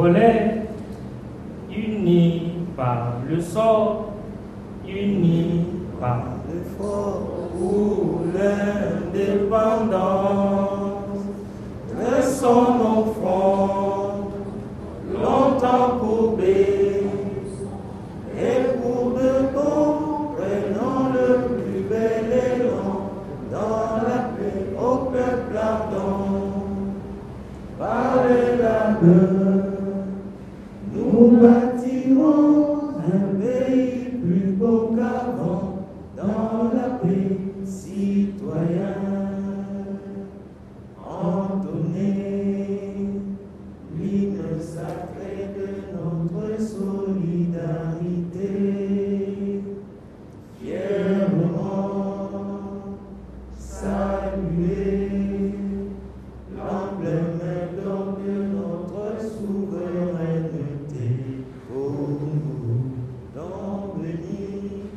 Congolais, unis par le sort, unis par l'effort pour l'indépendance. Dressons nos fronts, longtemps courbés, et pour de bon, prenons le plus bel élan dans la paix au peuple ardent. Par les labeurs, nous bâtirons un pays plus beau qu'avant, dans la paix citoyenne. Entonnez l'hymne sacré de notre solidarité. Fièrement saluer l'emblème d'or de notre souveraineté. Congo, dans béni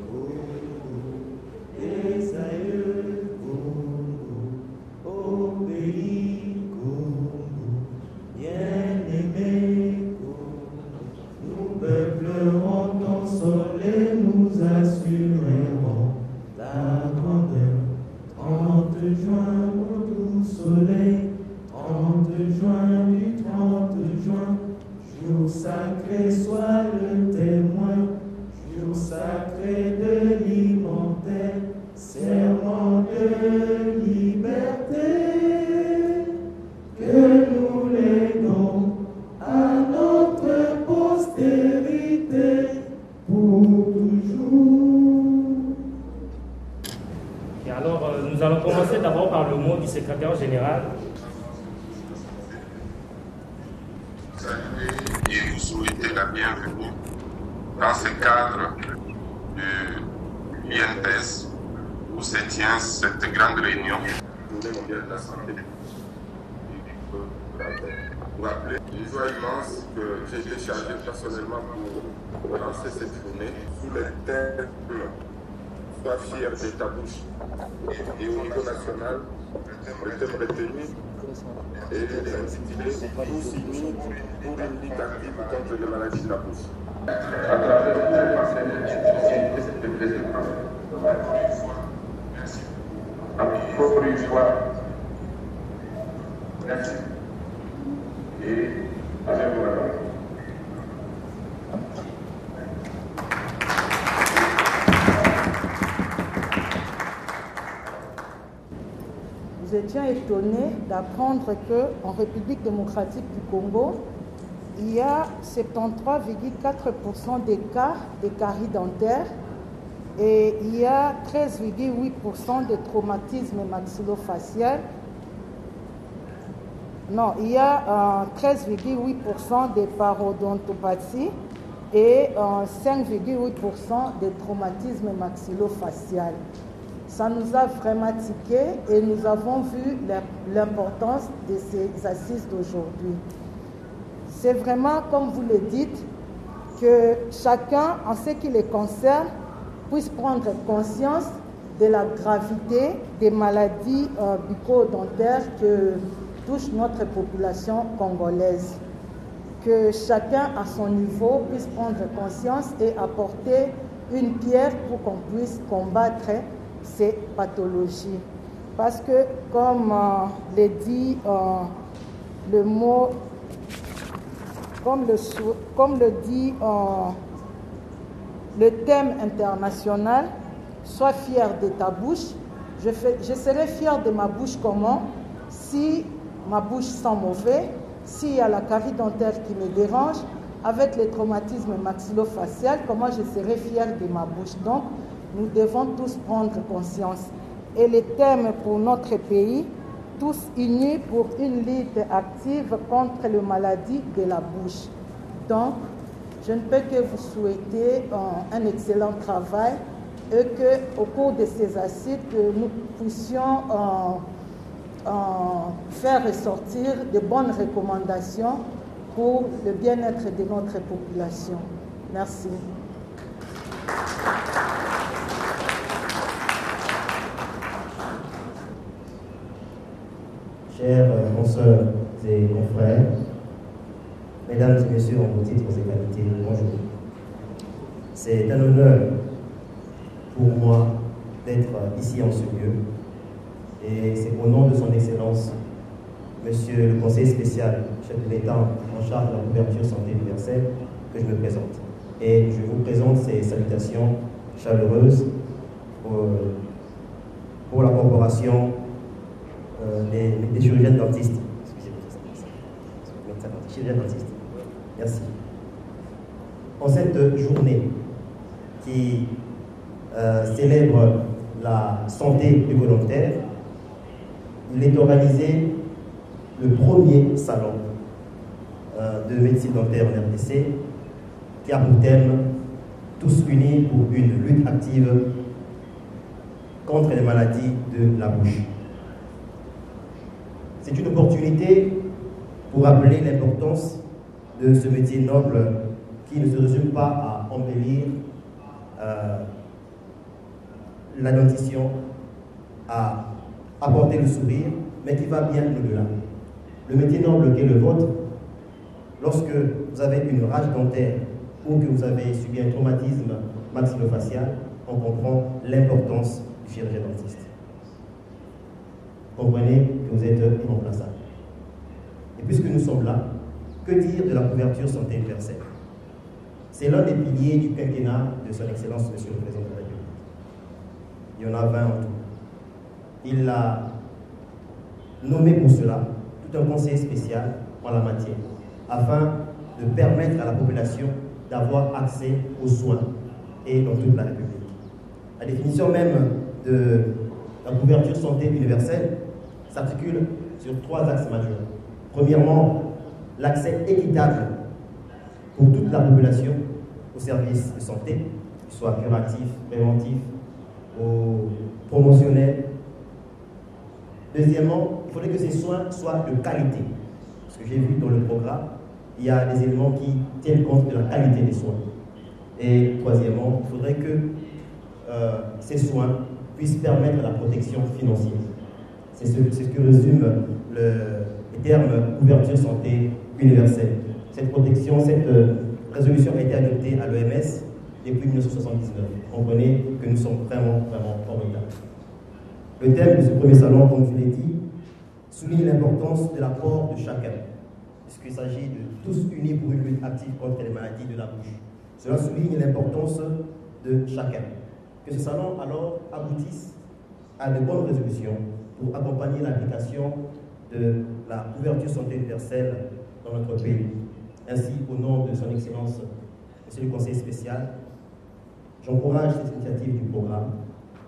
Congo, des aïeux Congo, au pays Congo, bien-aimé Congo, nous peuplerons ton sol et nous assurerons ta grandeur. 30 juin au doux soleil, 30 juin du 30 juin, jour sacré soit le témoin, jour sacré de l'immortel, serment de liberté, que nous léguons à notre postérité pour toujours. Et alors, nous allons commencer d'abord par le mot du secrétaire général. Saluer et vous souhaiter la bienvenue dans ce cadre de l'UNPS où se tient cette grande réunion. Journée mondiale de la santé. Pour rappeler les joies immenses que j'ai été chargé personnellement pour lancer cette journée sous le thème Sois fier de ta bouche. Et au niveau national, le thème retenu est intitulé Tous unis pour une lutte active contre les maladies de la bouche. À travers tous les partenaires, c'était plaisir. Merci. Encore une fois, merci. Et avec vous la parole. Nous étions étonnés d'apprendre qu'en République démocratique du Congo, il y a 73,4% des cas de caries dentaires et il y a 13,8% de traumatisme maxillofacial. Non, il y a 13,8% de parodontopathie et 5,8% de traumatisme maxillofacial. Ça nous a vraiment tiqué et nous avons vu l'importance de ces assises d'aujourd'hui. C'est vraiment, comme vous le dites, que chacun, en ce qui les concerne, puisse prendre conscience de la gravité des maladies bucco-dentaires que touche notre population congolaise. Que chacun, à son niveau, puisse prendre conscience et apporter une pierre pour qu'on puisse combattre ces pathologies. Parce que, comme le dit le mot, comme le dit le thème international, sois fier de ta bouche. Je serai fier de ma bouche comment? Si ma bouche sent mauvais, s'il y a la carie dentaire qui me dérange, avec les traumatismes maxillofacial, comment je serai fier de ma bouche? Donc, nous devons tous prendre conscience. Et le thème pour notre pays, tous unis pour une lutte active contre les maladies de la bouche. Donc, je ne peux que vous souhaiter un excellent travail et qu'au cours de ces assises, que nous puissions faire ressortir de bonnes recommandations pour le bien-être de notre population. Merci. Chers consoeurs et confrères, Mesdames et messieurs, en vos titres et qualités, bonjour. C'est un honneur pour moi d'être ici en ce lieu. Et c'est au nom de son Excellence, Monsieur le Conseiller spécial, chef de l'État en charge de la couverture santé universelle, que je me présente. Et je vous présente ces salutations chaleureuses pour la corporation des chirurgiens dentistes. Excusez-moi, chirurgiens dentistes. Merci. En cette journée qui célèbre la santé des volontaires, il est organisé le premier salon de médecine dentaire en RDC qui a pour thème « Tous unis pour une lutte active contre les maladies de la bouche ». C'est une opportunité pour rappeler l'importance de ce métier noble qui ne se résume pas à embellir la dentition, à apporter le sourire, mais qui va bien au-delà. Le métier noble qui est le vôtre, lorsque vous avez une rage dentaire ou que vous avez subi un traumatisme maxillofacial, on comprend l'importance du chirurgien dentiste. Comprenez que vous êtes irremplaçable. Et puisque nous sommes là, que dire de la couverture santé universelle? C'est l'un des piliers du quinquennat de son Excellence, Monsieur le Président de la République. Il y en a 20 en tout. Il a nommé pour cela tout un conseiller spécial en la matière, afin de permettre à la population d'avoir accès aux soins et dans toute la République. La définition même de la couverture santé universelle s'articule sur 3 axes majeurs. Premièrement, l'accès équitable pour toute la population aux services de santé, qu'ils soient curatifs, préventifs ou promotionnels. Deuxièmement, il faudrait que ces soins soient de qualité. Parce que j'ai vu dans le programme, il y a des éléments qui tiennent compte de la qualité des soins. Et troisièmement, il faudrait que ces soins puissent permettre la protection financière. C'est ce que résume le terme couverture santé universelle. Cette protection, cette résolution a été adoptée à l'OMS depuis 1979. Comprenez que nous sommes vraiment formidables. Le thème de ce premier salon, comme je l'ai dit, souligne l'importance de l'apport de chacun, puisqu'il s'agit de tous unis pour une lutte active contre les maladies de la bouche. Cela souligne l'importance de chacun. Que ce salon alors aboutisse à de bonnes résolutions pour accompagner l'application de la couverture santé universelle dans notre pays. Ainsi, au nom de son Excellence, Monsieur le Conseiller spécial, j'encourage cette initiative du programme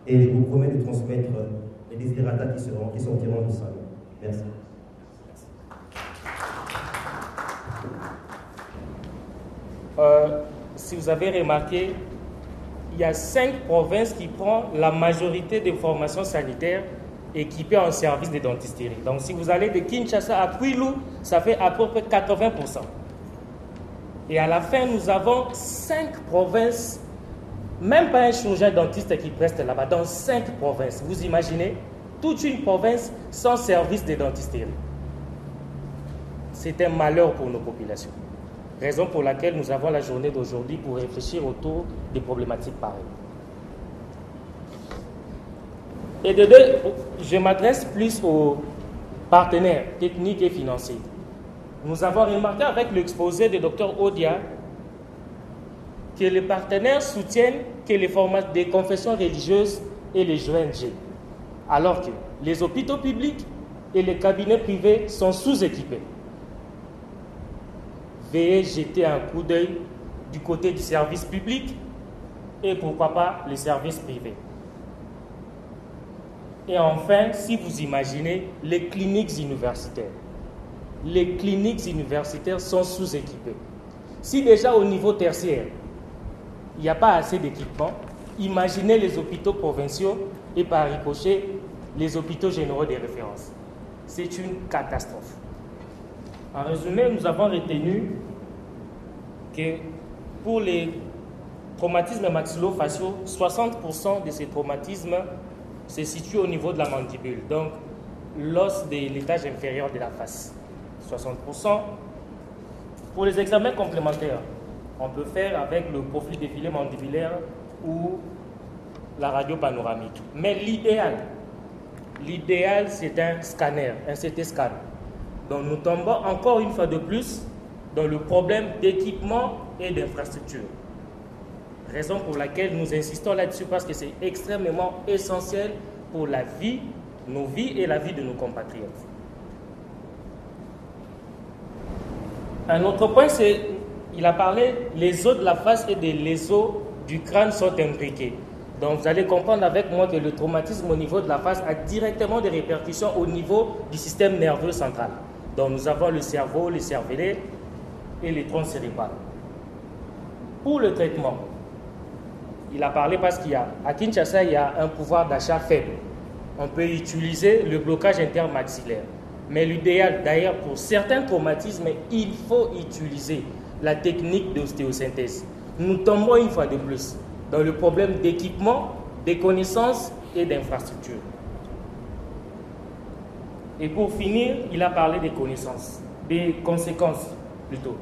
et je vous promets de transmettre les desiderata qui sortiront du salon. Merci. Si vous avez remarqué, il y a 5 provinces qui prennent la majorité des formations sanitaires équipées en service de dentisterie. Donc si vous allez de Kinshasa à Kwilu, ça fait à peu près 80%. Et à la fin, nous avons 5 provinces, même pas un chirurgien dentiste qui reste là-bas, dans 5 provinces. Vous imaginez, toute une province sans service de dentisterie. C'est un malheur pour nos populations. Raison pour laquelle nous avons la journée d'aujourd'hui pour réfléchir autour des problématiques pareilles. Et de deux, je m'adresse plus aux partenaires techniques et financiers. Nous avons remarqué avec l'exposé du Dr Odia que les partenaires soutiennent que les formats des confessions religieuses et les ONG, alors que les hôpitaux publics et les cabinets privés sont sous-équipés. Veuillez jeter un coup d'œil du côté du service public et pourquoi pas les services privés. Et enfin, si vous imaginez les cliniques universitaires. Les cliniques universitaires sont sous-équipées. Si déjà au niveau tertiaire, il n'y a pas assez d'équipement, imaginez les hôpitaux provinciaux et par ricochet, les hôpitaux généraux de référence. C'est une catastrophe. En résumé, nous avons retenu que pour les traumatismes maxillofaciaux, 60% de ces traumatismes se situent au niveau de la mandibule, donc l'os de l'étage inférieur de la face. 60%. Pour les examens complémentaires, on peut faire avec le profil défilé mandibulaire ou la radio panoramique. Mais l'idéal, c'est un scanner, un CT scan. Donc nous tombons encore une fois de plus dans le problème d'équipement et d'infrastructure. Raison pour laquelle nous insistons là-dessus, parce que c'est extrêmement essentiel pour la vie, nos vies et la vie de nos compatriotes. Un autre point, c'est, il a parlé, les os de la face et les os du crâne sont imbriqués. Donc vous allez comprendre avec moi que le traumatisme au niveau de la face a directement des répercussions au niveau du système nerveux central. Donc nous avons le cerveau, le cervelet et les troncs cérébrales. Pour le traitement, il a parlé parce qu'à Kinshasa, il y a un pouvoir d'achat faible. On peut utiliser le blocage intermaxillaire. Mais l'idéal, d'ailleurs, pour certains traumatismes, il faut utiliser la technique d'ostéosynthèse. Nous tombons une fois de plus dans le problème d'équipement, des connaissances et d'infrastructures. Et pour finir, il a parlé des connaissances, des conséquences plutôt.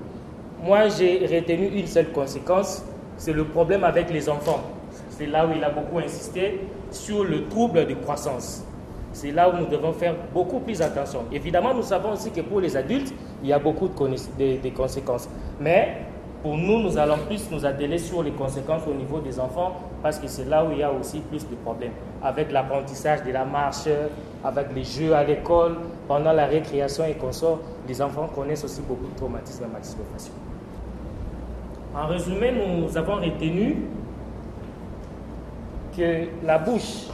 Moi, j'ai retenu une seule conséquence, c'est le problème avec les enfants. C'est là où il a beaucoup insisté sur le trouble de croissance. C'est là où nous devons faire beaucoup plus attention. Évidemment, nous savons aussi que pour les adultes, il y a beaucoup de conséquences. Mais pour nous, nous allons plus nous atteler sur les conséquences au niveau des enfants parce que c'est là où il y a aussi plus de problèmes. Avec l'apprentissage de la marche, avec les jeux à l'école, pendant la récréation et consorts, les enfants connaissent aussi beaucoup de traumatismes maxillofaciaux. En résumé, nous avons retenu que la bouche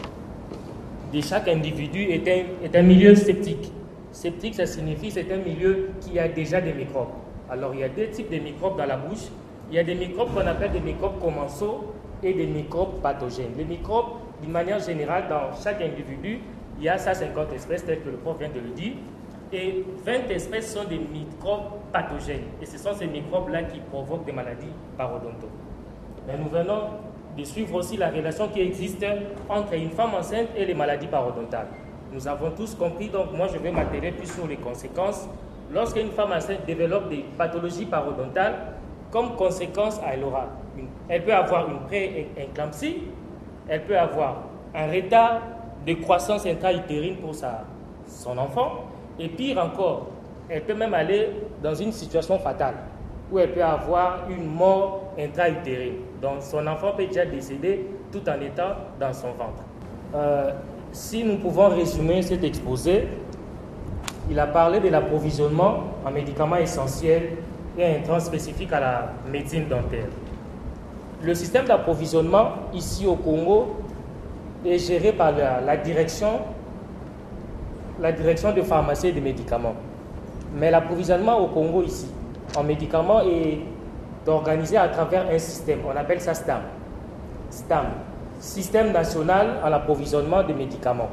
de chaque individu est un milieu sceptique. Sceptique, ça signifie que c'est un milieu qui a déjà des microbes. Alors, il y a deux types de microbes dans la bouche. Il y a des microbes qu'on appelle des microbes commensaux et des microbes pathogènes. Les microbes, d'une manière générale, dans chaque individu, il y a 150 espèces, tel que le prof vient de le dire. Et 20 espèces sont des microbes pathogènes. Et ce sont ces microbes-là qui provoquent des maladies parodontales. Mais nous venons de suivre aussi la relation qui existe entre une femme enceinte et les maladies parodontales. Nous avons tous compris, donc moi je vais m'atteler plus sur les conséquences. Lorsqu'une femme enceinte développe des pathologies parodontales, comme conséquence, elle peut avoir une pré-éclampsie, elle peut avoir un retard de croissance intra-utérine pour son enfant, et pire encore, elle peut même aller dans une situation fatale, où elle peut avoir une mort intra-utérine. Donc son enfant peut déjà décéder tout en étant dans son ventre. Si nous pouvons résumer cet exposé, il a parlé de l'approvisionnement en médicaments essentiels et intrants spécifiques à la médecine dentaire. Le système d'approvisionnement ici au Congo est géré par la direction de pharmacie et de médicaments. Mais l'approvisionnement au Congo ici, en médicaments, est organisé à travers un système. On appelle ça STAM. STAM, Système national à l'approvisionnement de médicaments.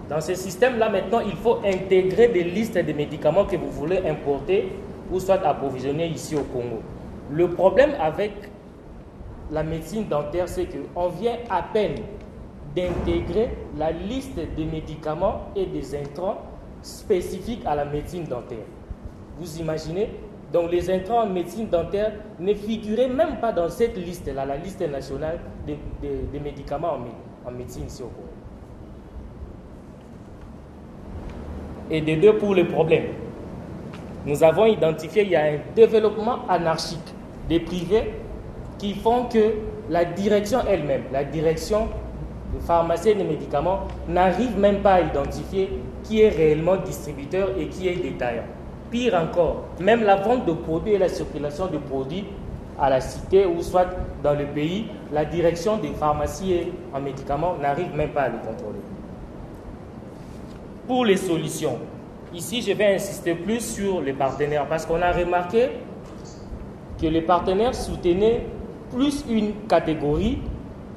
Dans ce système-là, maintenant, il faut intégrer des listes de médicaments que vous voulez importer ou soit approvisionner ici au Congo. Le problème avec la médecine dentaire, c'est qu'on vient à peine d'intégrer la liste des médicaments et des intrants spécifiques à la médecine dentaire. Vous imaginez? Donc les intrants en médecine dentaire ne figuraient même pas dans cette liste-là, la liste nationale des médicaments en médecine ici au Congo. Et de deux, pour le problème, nous avons identifié qu'il y a un développement anarchique des privés qui font que la direction elle-même, la direction de pharmacie et de médicaments, n'arrive même pas à identifier qui est réellement distributeur et qui est détaillant. Pire encore, même la vente de produits et la circulation de produits à la cité ou soit dans le pays, la direction des pharmacies et en médicaments n'arrive même pas à le contrôler. Pour les solutions, ici je vais insister plus sur les partenaires parce qu'on a remarqué que les partenaires soutenaient plus une catégorie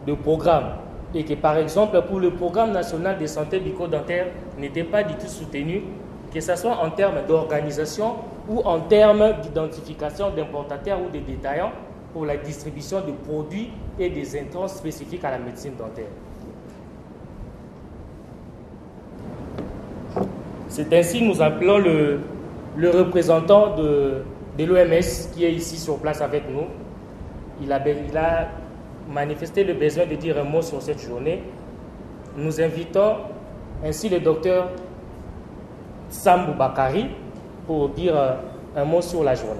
de programmes et que par exemple pour le programme national de santé bucco-dentaire n'était pas du tout soutenu, que ce soit en termes d'organisation ou en termes d'identification d'importateurs ou de détaillants pour la distribution de produits et des intrants spécifiques à la médecine dentaire. C'est ainsi que nous appelons le représentant de l'OMS qui est ici sur place avec nous. Il a manifesté le besoin de dire un mot sur cette journée. Nous invitons ainsi le docteur Sambou Bakari pour dire un mot sur la journée.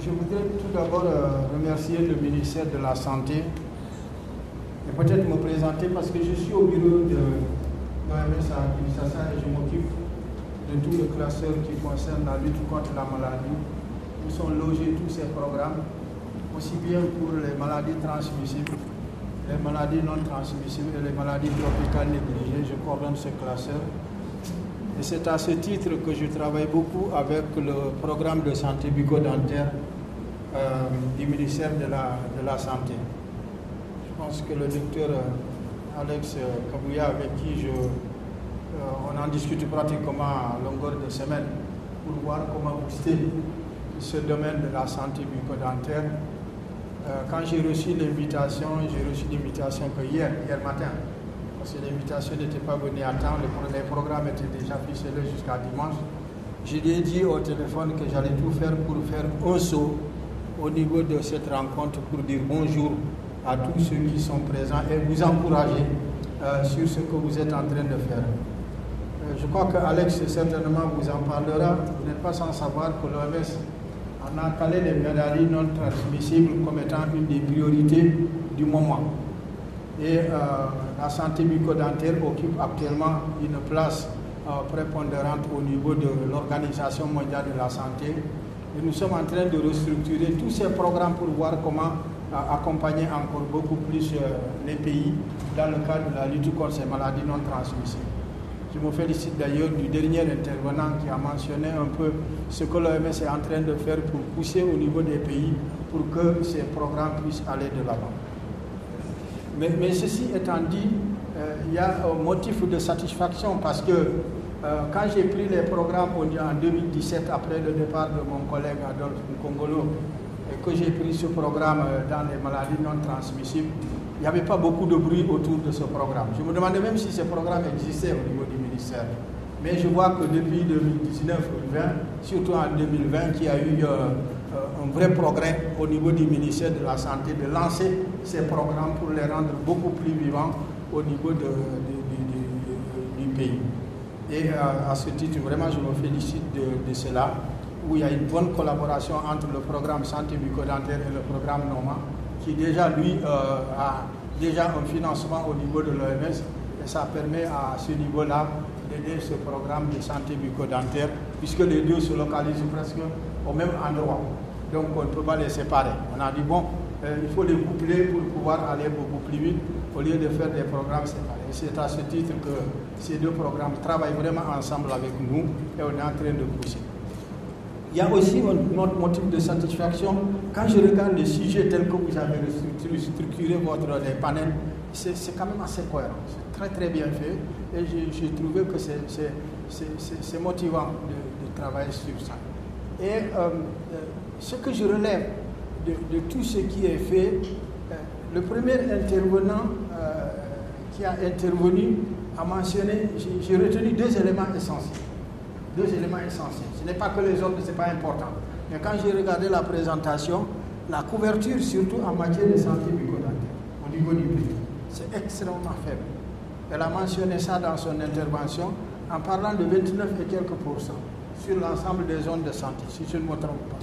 Je voudrais tout d'abord remercier le ministère de la Santé et peut-être me présenter parce que je suis au bureau de l'OMS à Kinshasa et je m'occupe de tout le classeur qui concerne la lutte contre la maladie. Où sont logés tous ces programmes, aussi bien pour les maladies transmissibles, les maladies non transmissibles et les maladies tropicales négligées. Je coordonne ce classeur. Et c'est à ce titre que je travaille beaucoup avec le programme de santé bucco-dentaire du ministère de la Santé. Je pense que le docteur Alex Kabouya, avec qui on en discute pratiquement à longueur de semaine pour voir comment booster ce domaine de la santé bucco-dentaire. Quand j'ai reçu l'invitation que hier matin, parce que l'invitation n'était pas venue à temps, les programmes étaient déjà ficelés jusqu'à dimanche. Je lui ai dit au téléphone que j'allais tout faire pour faire un saut au niveau de cette rencontre pour dire bonjour à tous ceux qui sont présents et vous encourager sur ce que vous êtes en train de faire. Je crois qu'Alex certainement vous en parlera. Vous n'êtes pas sans savoir que l'OMS en a calé les maladies non transmissibles comme étant une des priorités du moment. Et la santé bucco-dentaire occupe actuellement une place prépondérante au niveau de l'Organisation mondiale de la santé. Et nous sommes en train de restructurer tous ces programmes pour voir comment accompagner encore beaucoup plus les pays dans le cadre de la lutte contre ces maladies non transmissibles. Je me félicite d'ailleurs du dernier intervenant qui a mentionné un peu ce que l'OMS est en train de faire pour pousser au niveau des pays pour que ces programmes puissent aller de l'avant. Mais ceci étant dit, il y a un motif de satisfaction parce que quand j'ai pris les programmes en 2017 après le départ de mon collègue Adolphe Nkongolo et que j'ai pris ce programme dans les maladies non transmissibles, il n'y avait pas beaucoup de bruit autour de ce programme. Je me demandais même si ce programme existait au niveau du ministère. Mais je vois que depuis 2019-2020, surtout en 2020, qu'il y a eu un vrai progrès au niveau du ministère de la Santé de lancer ces programmes pour les rendre beaucoup plus vivants au niveau du pays. Et à ce titre, vraiment, je me félicite de cela, où il y a une bonne collaboration entre le programme Santé bucco-dentaire et le programme NOMA, qui déjà, lui, a déjà un financement au niveau de l'OMS, et ça permet à ce niveau-là d'aider ce programme de santé bucco-dentaire, puisque les deux se localisent presque au même endroit. Donc on ne peut pas les séparer. On a dit, bon, il faut les coupler pour pouvoir aller beaucoup plus vite, au lieu de faire des programmes séparés. Et c'est à ce titre que ces deux programmes travaillent vraiment ensemble avec nous, et on est en train de pousser. Il y a aussi un autre motif de satisfaction. Quand je regarde les sujets tels que vous avez structuré les panels, c'est quand même assez cohérent. C'est très très bien fait. Et j'ai trouvé que c'est motivant de travailler sur ça. Et ce que je relève de tout ce qui est fait, le premier intervenant qui a intervenu a mentionné, j'ai retenu deux éléments essentiels. Ce n'est pas que les autres, ce n'est pas important. Mais quand j'ai regardé la présentation, la couverture, surtout en matière de santé bucco-dentaire, au niveau du pays, c'est extrêmement faible. Elle a mentionné ça dans son intervention en parlant de 29 et quelques pourcents sur l'ensemble des zones de santé, si je ne me trompe pas.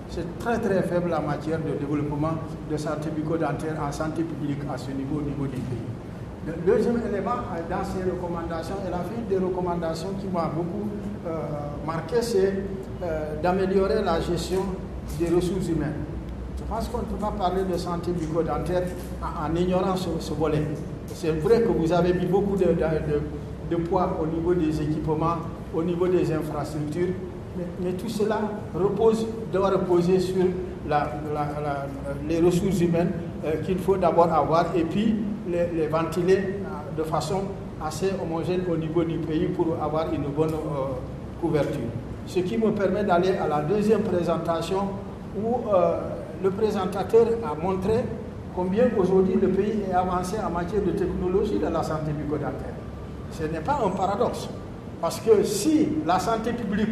C'est très très faible en matière de développement de santé bucco-dentaire en santé publique à ce niveau, au niveau du pays. Le deuxième élément, dans ses recommandations, elle a fait des recommandations qui m'ont beaucoup marqué, c'est d'améliorer la gestion des ressources humaines. Je pense qu'on ne peut pas parler de santé bucco-dentaire en ignorant ce volet. C'est vrai que vous avez mis beaucoup de poids au niveau des équipements, au niveau des infrastructures, mais tout cela doit reposer sur les ressources humaines qu'il faut d'abord avoir et puis les ventiler de façon assez homogène au niveau du pays pour avoir une bonne couverture. Ce qui me permet d'aller à la deuxième présentation où le présentateur a montré combien aujourd'hui le pays est avancé en matière de technologie de la santé bucco-dentaire. Ce n'est pas un paradoxe, parce que si la santé publique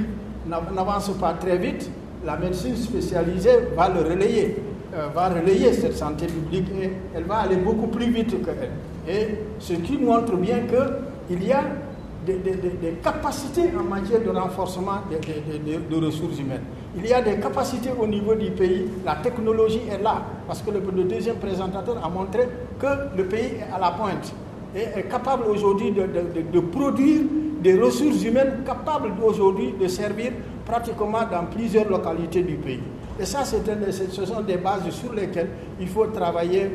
n'avance pas très vite, la médecine spécialisée va le relayer, va relayer cette santé publique et elle va aller beaucoup plus vite qu'elle. Et ce qui montre bien qu'il y a des capacités en matière de renforcement de ressources humaines. Il y a des capacités au niveau du pays, la technologie est là, parce que le deuxième présentateur a montré que le pays est à la pointe et est capable aujourd'hui de produire des ressources humaines capables aujourd'hui de servir pratiquement dans plusieurs localités du pays. Et ça, ce sont des bases sur lesquelles il faut travailler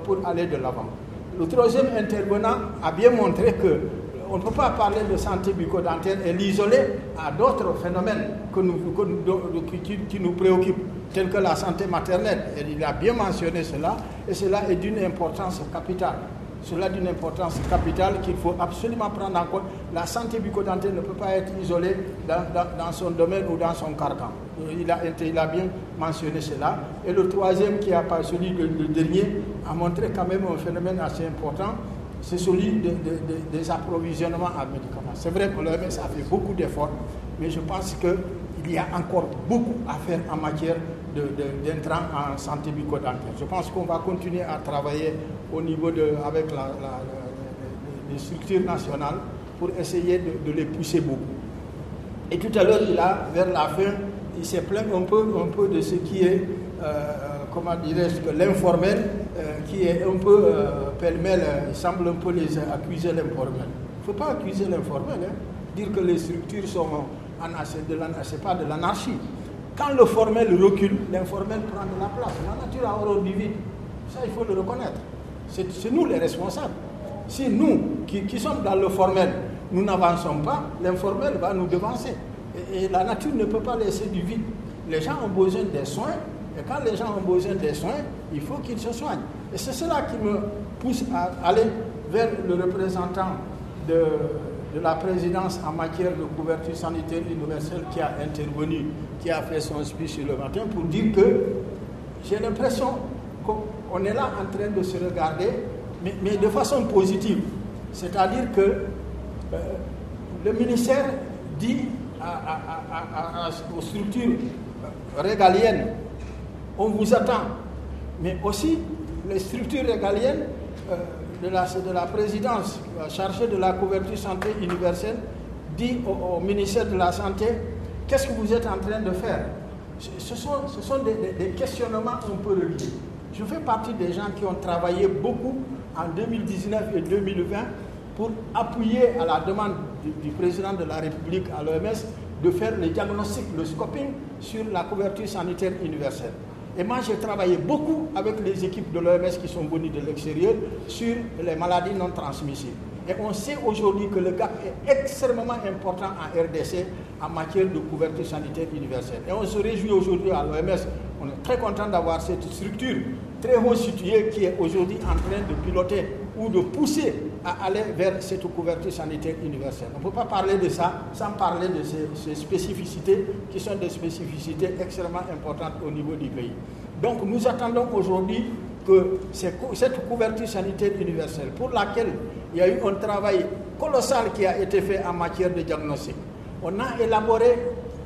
pour aller de l'avant. Le troisième intervenant a bien montré que on ne peut pas parler de santé bucco-dentaire et l'isoler à d'autres phénomènes qui nous préoccupent, tels que la santé maternelle. Et il a bien mentionné cela, et cela est d'une importance capitale. Cela d'une importance capitale qu'il faut absolument prendre en compte. La santé bucco-dentaire ne peut pas être isolée dans son domaine ou dans son carcan. Il a bien mentionné cela. Et le troisième, qui a pas celui le dernier, a montré quand même un phénomène assez important. C'est celui des approvisionnements en médicaments. C'est vrai que l'OMS a fait beaucoup d'efforts, mais je pense qu'il y a encore beaucoup à faire en matière d'intrants en santé bucco-dentaire. Je pense qu'on va continuer à travailler au niveau avec les structures nationales pour essayer de les pousser beaucoup. Et tout à l'heure, vers la fin, il s'est plaint un peu de ce qui est, comment dirais-je, que l'informel, qui est un peu pêle-mêle, il semble un peu les accuser l'informel. Il ne faut pas accuser l'informel, dire que les structures sont c'est pas de l'anarchie. Quand le formel recule, l'informel prend de la place. La nature a horreur du vide. Ça, il faut le reconnaître. C'est nous les responsables. Si nous, qui sommes dans le formel, nous n'avançons pas, l'informel va nous devancer. Et la nature ne peut pas laisser du vide. Les gens ont besoin des soins, et quand les gens ont besoin des soins, il faut qu'ils se soignent. Et c'est cela qui me pousse à aller vers le représentant de la présidence en matière de couverture sanitaire universelle qui a intervenu, qui a fait son speech le matin pour dire que j'ai l'impression qu'on est là en train de se regarder, mais de façon positive. C'est-à-dire que le ministère dit aux structures régaliennes, on vous attend, mais aussi les structures régaliennes de la présidence chargée de la couverture santé universelle dit au ministère de la Santé, qu'est-ce que vous êtes en train de faire? Ce sont des questionnements un peu reliés. Je fais partie des gens qui ont travaillé beaucoup en 2019 et 2020 pour appuyer à la demande du président de la République à l'OMS de faire le diagnostic, le scoping sur la couverture sanitaire universelle. Et moi, j'ai travaillé beaucoup avec les équipes de l'OMS qui sont venues de l'extérieur sur les maladies non transmissibles. Et on sait aujourd'hui que le gap est extrêmement important en RDC en matière de couverture sanitaire universelle. Et on se réjouit aujourd'hui à l'OMS, on est très content d'avoir cette structure très haut située qui est aujourd'hui en train de piloter ou de pousser à aller vers cette couverture sanitaire universelle. On ne peut pas parler de ça sans parler de ces spécificités qui sont des spécificités extrêmement importantes au niveau du pays. Donc nous attendons aujourd'hui que cette couverture sanitaire universelle, pour laquelle il y a eu un travail colossal qui a été fait en matière de diagnostic, on a élaboré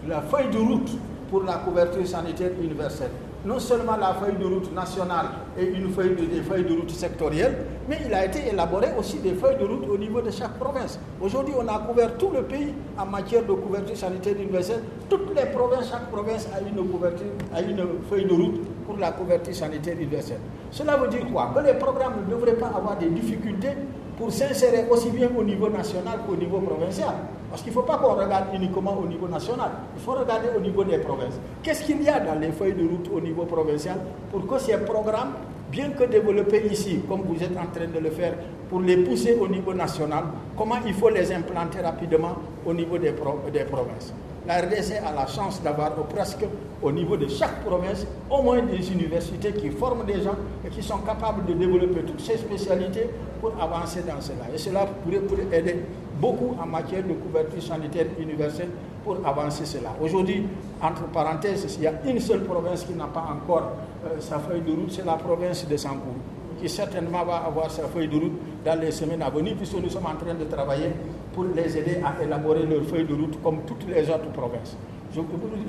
la feuille de route pour la couverture sanitaire universelle. Non seulement la feuille de route nationale et des feuilles de route sectorielles, mais il a été élaboré aussi des feuilles de route au niveau de chaque province. Aujourd'hui, on a couvert tout le pays en matière de couverture sanitaire universelle. Toutes les provinces, chaque province a une feuille de route pour la couverture sanitaire universelle. Cela veut dire quoi? Que les programmes ne devraient pas avoir des difficultés pour s'insérer aussi bien au niveau national qu'au niveau provincial. Parce qu'il ne faut pas qu'on regarde uniquement au niveau national, il faut regarder au niveau des provinces. Qu'est-ce qu'il y a dans les feuilles de route au niveau provincial pour que ces programmes, bien que développés ici, comme vous êtes en train de le faire, pour les pousser au niveau national, comment il faut les implanter rapidement au niveau des provinces. La RDC a la chance d'avoir presque au niveau de chaque province au moins des universités qui forment des gens et qui sont capables de développer toutes ces spécialités pour avancer dans cela. Et cela pourrait aider beaucoup en matière de couverture sanitaire universelle pour avancer cela. Aujourd'hui, entre parenthèses, il y a une seule province qui n'a pas encore sa feuille de route, c'est la province de Sankourou, qui certainement va avoir sa feuille de route dans les semaines à venir, puisque nous sommes en train de travailler pour les aider à élaborer leur feuille de route comme toutes les autres provinces.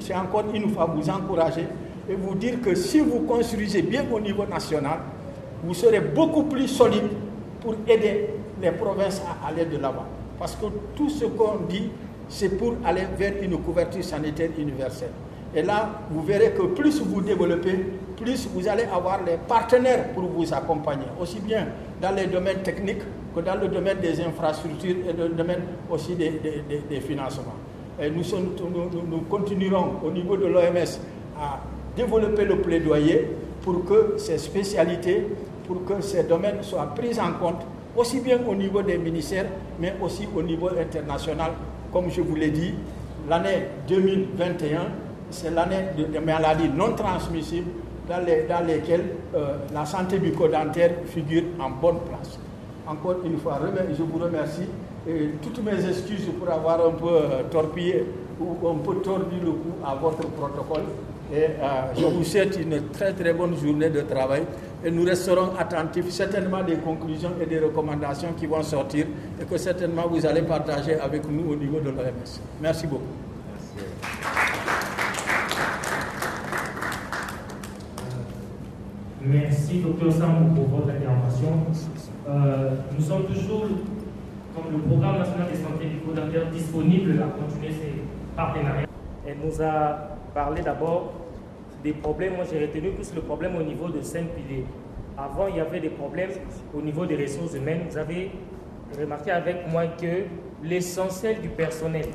C'est encore une fois vous encourager et vous dire que si vous construisez bien au niveau national, vous serez beaucoup plus solide pour aider les provinces à aller de l'avant. Parce que tout ce qu'on dit, c'est pour aller vers une couverture sanitaire universelle. Et là, vous verrez que plus vous développez, plus vous allez avoir les partenaires pour vous accompagner, aussi bien dans les domaines techniques que dans le domaine des infrastructures et dans le domaine aussi des financements. Et nous continuerons au niveau de l'OMS à développer le plaidoyer pour que ces spécialités, pour que ces domaines soient pris en compte, aussi bien au niveau des ministères, mais aussi au niveau international. Comme je vous l'ai dit, l'année 2021, c'est l'année de maladies non transmissibles dans lesquelles la santé bucco-dentaire figure en bonne place. Encore une fois, je vous remercie et toutes mes excuses pour avoir un peu torpillé ou un peu tordu le cou à votre protocole. Et je vous souhaite une très très bonne journée de travail et nous resterons attentifs certainement des conclusions et des recommandations qui vont sortir et que certainement vous allez partager avec nous au niveau de l'OMS. Merci beaucoup. Merci, Dr Sam, pour votre intervention. Nous sommes toujours, comme le Programme national de santé bucco-dentaire, disponibles à continuer ces partenariats. Elle nous a parlé d'abord des problèmes. Moi, j'ai retenu plus le problème au niveau de 5 piliers. Avant, il y avait des problèmes au niveau des ressources humaines. Vous avez remarqué avec moi que l'essentiel du personnel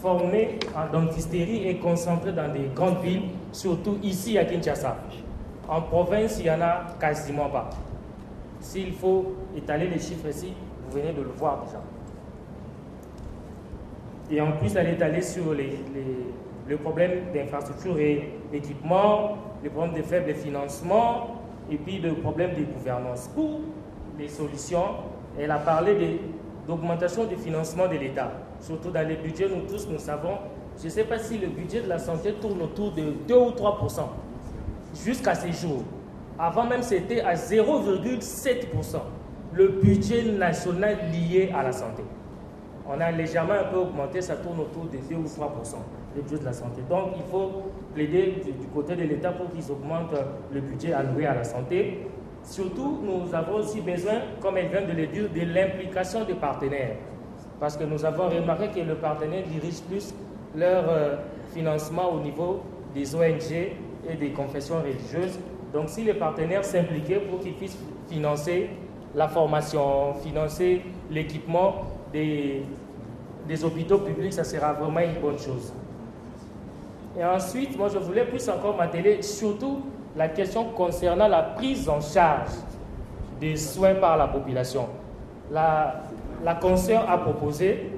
formé en dentisterie est concentré dans des grandes villes, surtout ici à Kinshasa. En province, il n'y en a quasiment pas. S'il faut étaler les chiffres ici, vous venez de le voir déjà. Et en plus, elle est allée sur le problème d'infrastructure et d'équipement, le problème de faible financement, et puis le problème de gouvernance. Pour les solutions, elle a parlé d'augmentation du financement de l'État. Surtout dans les budgets, nous tous, nous savons, je ne sais pas si le budget de la santé tourne autour de 2 ou 3%. Jusqu'à ces jours. Avant même, c'était à 0,7%. Le budget national lié à la santé. On a légèrement un peu augmenté, ça tourne autour de 2 ou 3%, le budget de la santé. Donc, il faut plaider du côté de l'État pour qu'ils augmentent le budget alloué à la santé. Surtout, nous avons aussi besoin, comme elle vient de le dire, de l'implication des partenaires. Parce que nous avons remarqué que le partenaire dirige plus leur financement au niveau des ONG et des confessions religieuses. Donc, si les partenaires s'impliquaient pour qu'ils puissent financer la formation, financer l'équipement des hôpitaux publics, ça sera vraiment une bonne chose. Et ensuite, moi, je voulais plus encore m'atteler surtout la question concernant la prise en charge des soins par la population. La consoeur a proposé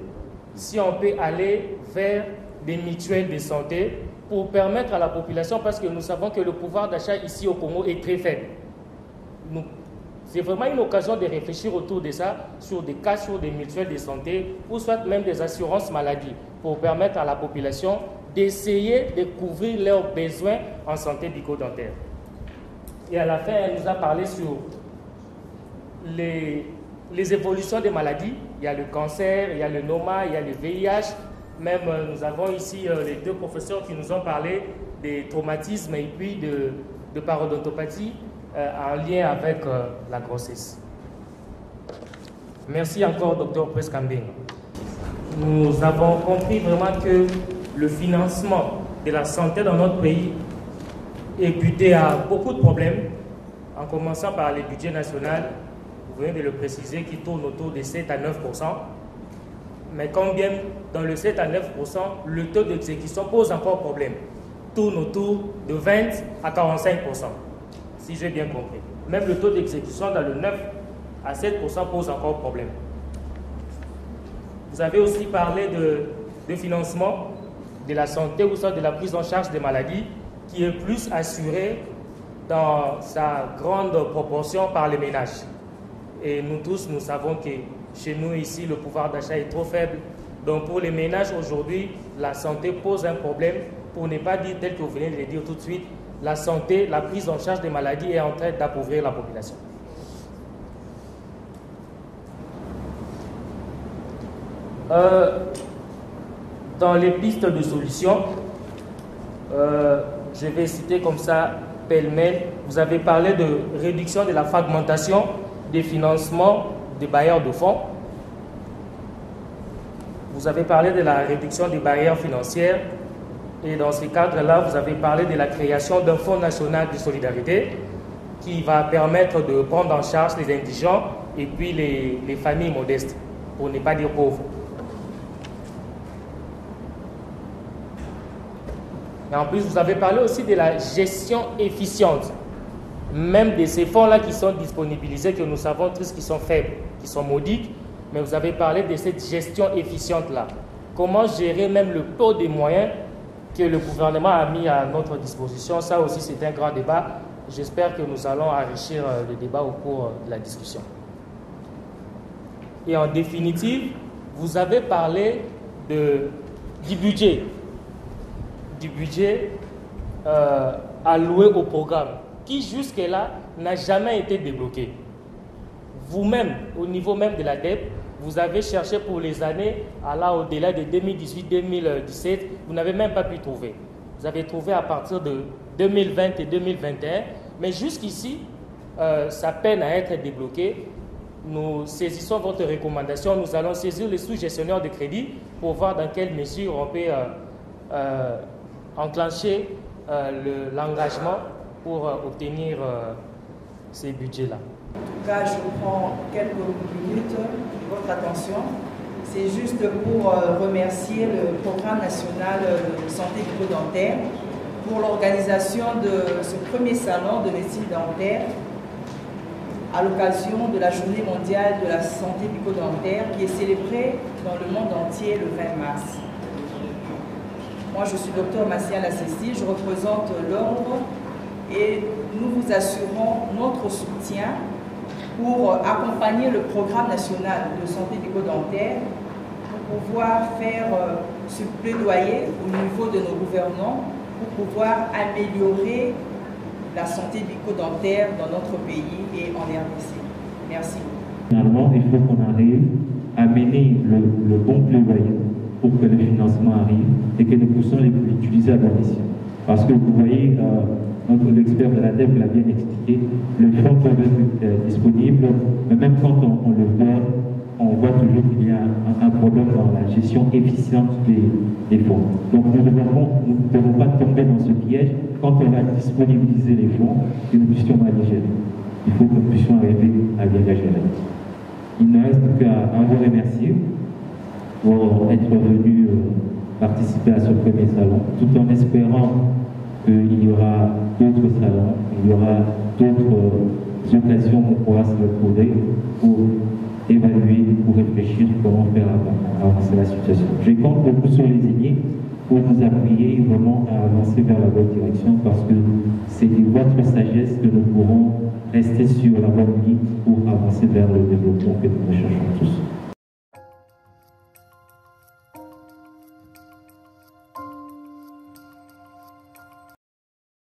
si on peut aller vers des mutuelles de santé pour permettre à la population, parce que nous savons que le pouvoir d'achat ici au Congo est très faible. C'est vraiment une occasion de réfléchir autour de ça, sur des cas, sur des mutuelles de santé, ou soit même des assurances maladie, pour permettre à la population d'essayer de couvrir leurs besoins en santé bucco-dentaire. Et à la fin, elle nous a parlé sur les évolutions des maladies. Il y a le cancer, il y a le NOMA, il y a le VIH. Même nous avons ici les deux professeurs qui nous ont parlé des traumatismes et puis de parodontopathie en lien avec la grossesse. Merci encore, Dr Preskambing. Nous avons compris vraiment que le financement de la santé dans notre pays est buté à beaucoup de problèmes, en commençant par les budgets nationaux, vous venez de le préciser, qui tournent autour de 7 à 9%. Mais quand bien dans le 7 à 9%, le taux d'exécution pose encore problème. Tourne autour de 20 à 45%, si j'ai bien compris. Même le taux d'exécution dans le 9 à 7% pose encore problème. Vous avez aussi parlé de financement de la santé ou soit de la prise en charge des maladies qui est plus assurée dans sa grande proportion par les ménages. Et nous tous, nous savons que chez nous ici, le pouvoir d'achat est trop faible. Donc pour les ménages aujourd'hui, la santé pose un problème. Pour ne pas dire tel que vous venez de le dire tout de suite, la santé, la prise en charge des maladies est en train d'appauvrir la population. Dans les pistes de solutions, je vais citer comme ça, pêle-mêle. Vous avez parlé de réduction de la fragmentation des financements des bailleurs de fonds. Vous avez parlé de la réduction des barrières financières. Et dans ce cadre-là, vous avez parlé de la création d'un fonds national de solidarité qui va permettre de prendre en charge les indigents et puis les familles modestes, pour ne pas dire pauvres. Et en plus, vous avez parlé aussi de la gestion efficiente, même de ces fonds-là qui sont disponibilisés, que nous savons tous qui sont faibles, qui sont modiques, mais vous avez parlé de cette gestion efficiente-là. Comment gérer même le peu de moyens que le gouvernement a mis à notre disposition. Ça aussi, c'est un grand débat. J'espère que nous allons enrichir le débat au cours de la discussion. Et en définitive, vous avez parlé du budget alloué au programme, qui jusque-là n'a jamais été débloqué. Vous-même, au niveau même de la DEP, vous avez cherché pour les années au-delà de 2018-2017, vous n'avez même pas pu trouver. Vous avez trouvé à partir de 2020 et 2021, mais jusqu'ici, ça peine à être débloqué. Nous saisissons votre recommandation, nous allons saisir les sous-gestionnaires de crédit pour voir dans quelle mesure on peut enclencher l'engagement pour obtenir ces budgets-là. En tout cas, je prends quelques minutes de votre attention. C'est juste pour remercier le Programme national de santé bucco-dentaire pour l'organisation de ce premier salon de médecine dentaire à l'occasion de la Journée mondiale de la santé bucco-dentaire qui est célébrée dans le monde entier le 20 mars. Moi, je suis Dr Massia Lassessi, je représente l'ordre et nous vous assurons notre soutien pour accompagner le programme national de santé bucco-dentaire pour pouvoir faire ce plaidoyer au niveau de nos gouvernants pour pouvoir améliorer la santé bucco-dentaire dans notre pays et en RDC. Merci. Finalement, il faut qu'on arrive à mener le bon plaidoyer pour que le financement arrive et que nous puissions l'utiliser à bon escient. Parce que vous voyez, l'expert de la DEP l'a bien expliqué, le fonds peut être disponible, mais même quand on le voit, on voit toujours qu'il y a un problème dans la gestion efficiente des fonds. Donc nous ne devons pas tomber dans ce piège quand on va disponibiliser les fonds, que nous puissions mal les gérer. Il faut que nous puissions arriver à bien les gérer. Il ne reste qu'à vous remercier pour être venu participer à ce premier salon, tout en espérant qu'il y aura d'autres salons, il y aura d'autres occasions qu'on pourra se retrouver pour évaluer, pour réfléchir comment faire avancer la situation. Je compte beaucoup sur les aînés pour nous appuyer vraiment à avancer vers la bonne direction parce que c'est de votre sagesse que nous pourrons rester sur la bonne ligne pour avancer vers le développement que nous recherchons tous.